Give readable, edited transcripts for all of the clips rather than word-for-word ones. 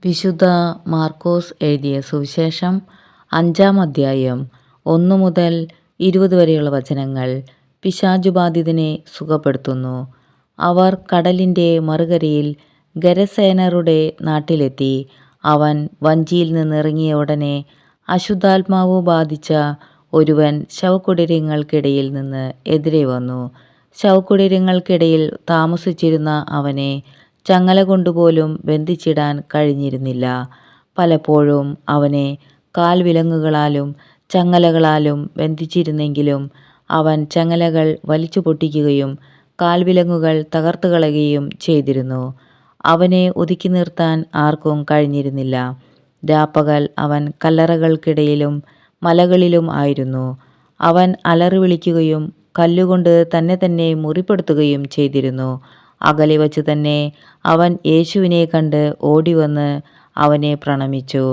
വിശുദ്ധ മാർക്കോസ് എഴുതിയ സുവിശേഷം 5-ാം അധ്യായം 1 മുതൽ 20 വരെയുള്ള വചനങ്ങൾ. പിശാചുബാധിതനെ സുഖപ്പെടുത്തുന്നു. അവർ കടലിൻ്റെ മറുകരയിൽ ഗരസേനരുടെ നാട്ടിലെത്തി. അവൻ വഞ്ചിയിൽ നിന്നിറങ്ങിയ ഉടനെ അശുദ്ധാത്മാവ് ബാധിച്ച ഒരുവൻ ശവകുടീരങ്ങൾക്കിടയിൽ നിന്ന് എതിരെ വന്നു. ശവകുടീരങ്ങൾക്കിടയിൽ താമസിച്ചിരുന്ന അവനെ ചങ്ങല കൊണ്ടുപോലും ബന്ധിച്ചിടാൻ കഴിഞ്ഞിരുന്നില്ല. പലപ്പോഴും അവനെ കാൽവിലങ്ങുകളാലും ചങ്ങലകളാലും ബന്ധിച്ചിരുന്നെങ്കിലും അവൻ ചങ്ങലകൾ വലിച്ചു പൊട്ടിക്കുകയും കാൽവിലങ്ങുകൾ തകർത്തുകളയുകയും ചെയ്തിരുന്നു. അവനെ ഒതുക്കി നിർത്താൻ ആർക്കും കഴിഞ്ഞിരുന്നില്ല. രാപ്പകൽ അവൻ കല്ലറകൾക്കിടയിലും മലകളിലും ആയിരുന്നു. അവൻ അലറി വിളിക്കുകയും കല്ലുകൊണ്ട് തന്നെ മുറിപ്പെടുത്തുകയും ചെയ്തിരുന്നു. അകലെ വച്ച് തന്നെ അവൻ യേശുവിനെ കണ്ട് ഓടിവന്ന് അവനെ പ്രണമിച്ചു.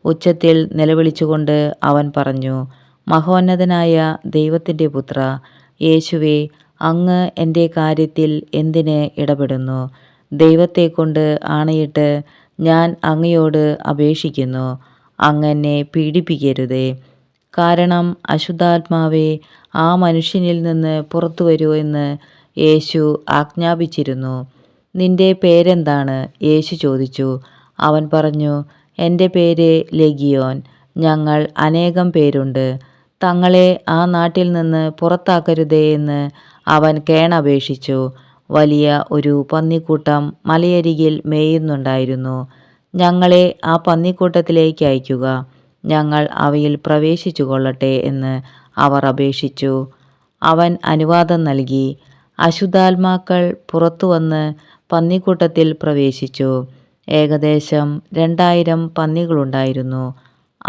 ഉച്ചത്തിൽ നിലവിളിച്ചുകൊണ്ട് അവൻ പറഞ്ഞു, മഹോന്നതനായ ദൈവത്തിൻ്റെ പുത്ര, യേശുവേ, അങ്ങ് എൻ്റെ കാര്യത്തിൽ എന്തിന് ഇടപെടുന്നു? ദൈവത്തെക്കൊണ്ട് ആണയിട്ട് ഞാൻ അങ്ങയോട് അപേക്ഷിക്കുന്നു, അങ്ങ് എന്നെ പീഡിപ്പിക്കരുതേ. കാരണം അശുദ്ധാത്മാവേ, ആ മനുഷ്യനിൽ നിന്ന് പുറത്തു വരൂ എന്ന് യേശു ആജ്ഞാപിച്ചിരുന്നു. നിന്റെ പേരെന്താണ്? യേശു ചോദിച്ചു. അവൻ പറഞ്ഞു, എൻ്റെ പേര് ലെഗിയോൻ. ഞങ്ങൾ അനേകം പേരുണ്ട്. തങ്ങളെ ആ നാട്ടിൽ നിന്ന് പുറത്താക്കരുതേ എന്ന് അവൻ കേണപേക്ഷിച്ചു. വലിയ ഒരു പന്നിക്കൂട്ടം മലയരികിൽ മേയുന്നുണ്ടായിരുന്നു. ഞങ്ങളെ ആ പന്നിക്കൂട്ടത്തിലേക്ക് അയക്കുക, ഞങ്ങൾ അവയിൽ പ്രവേശിച്ചു കൊള്ളട്ടെ എന്ന് അവർ അപേക്ഷിച്ചു. അവൻ അനുവാദം നൽകി. അശുദ്ധാത്മാക്കൾ പുറത്തു വന്ന് പന്നിക്കൂട്ടത്തിൽ പ്രവേശിച്ചു. ഏകദേശം 2000 പന്നികളുണ്ടായിരുന്നു.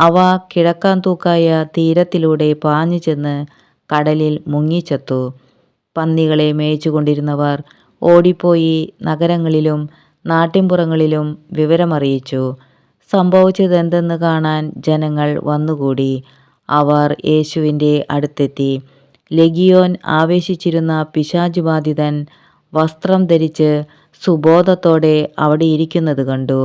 അവ കിഴക്കാൻ തൂക്കായ തീരത്തിലൂടെ പാഞ്ഞു ചെന്ന് കടലിൽ മുങ്ങിച്ചത്തു. പന്നികളെ മേയിച്ചുകൊണ്ടിരുന്നവർ ഓടിപ്പോയി നഗരങ്ങളിലും നാട്ടിൻപുറങ്ങളിലും വിവരമറിയിച്ചു. സംഭവിച്ചതെന്തെന്ന് കാണാൻ ജനങ്ങൾ വന്നുകൂടി. അവർ യേശുവിൻ്റെ അടുത്തെത്തി. ലെഗിയോൻ ആവേശിച്ചിരുന്ന പിശാചുബാധിതൻ വസ്ത്രം ധരിച്ച് സുബോധത്തോടെ അവിടെ ഇരിക്കുന്നത് കണ്ടു.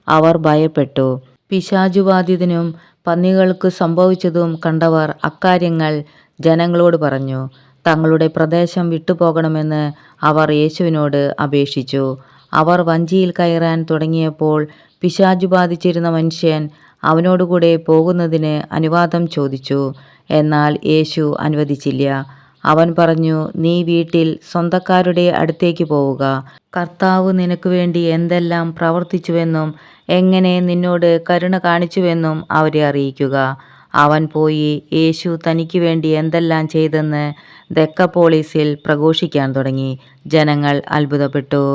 അവർ ഭയപ്പെട്ടു. പിശാചുബാധിതനും പന്നികൾക്ക് സംഭവിച്ചതും കണ്ടവർ അക്കാര്യങ്ങൾ ജനങ്ങളോട് പറഞ്ഞു. തങ്ങളുടെ പ്രദേശം വിട്ടുപോകണമെന്ന് അവർ യേശുവിനോട് അപേക്ഷിച്ചു. അവർ വഞ്ചിയിൽ കയറാൻ തുടങ്ങിയപ്പോൾ പിശാചു ബാധിച്ചിരുന്ന മനുഷ്യൻ അവനോടുകൂടെ പോകുന്നതിന് അനുവാദം ചോദിച്ചു. എന്നാൽ യേശു അനുവദിച്ചില്ല. അവൻ പറഞ്ഞു, നീ വീട്ടിൽ സ്വന്തക്കാരുടെ അടുത്തേക്ക് പോവുക. കർത്താവ് നിനക്ക് വേണ്ടി എന്തെല്ലാം പ്രവർത്തിച്ചുവെന്നും എങ്ങനെ നിന്നോട് കരുണ കാണിച്ചുവെന്നും അവരെ അറിയിക്കുക. അവൻ പോയി യേശു തനിക്ക് വേണ്ടി എന്തെല്ലാം ചെയ്തെന്ന് ദെക്കപ്പോളിസിൽ പ്രഘോഷിക്കാൻ തുടങ്ങി. ജനങ്ങൾ അത്ഭുതപ്പെട്ടു.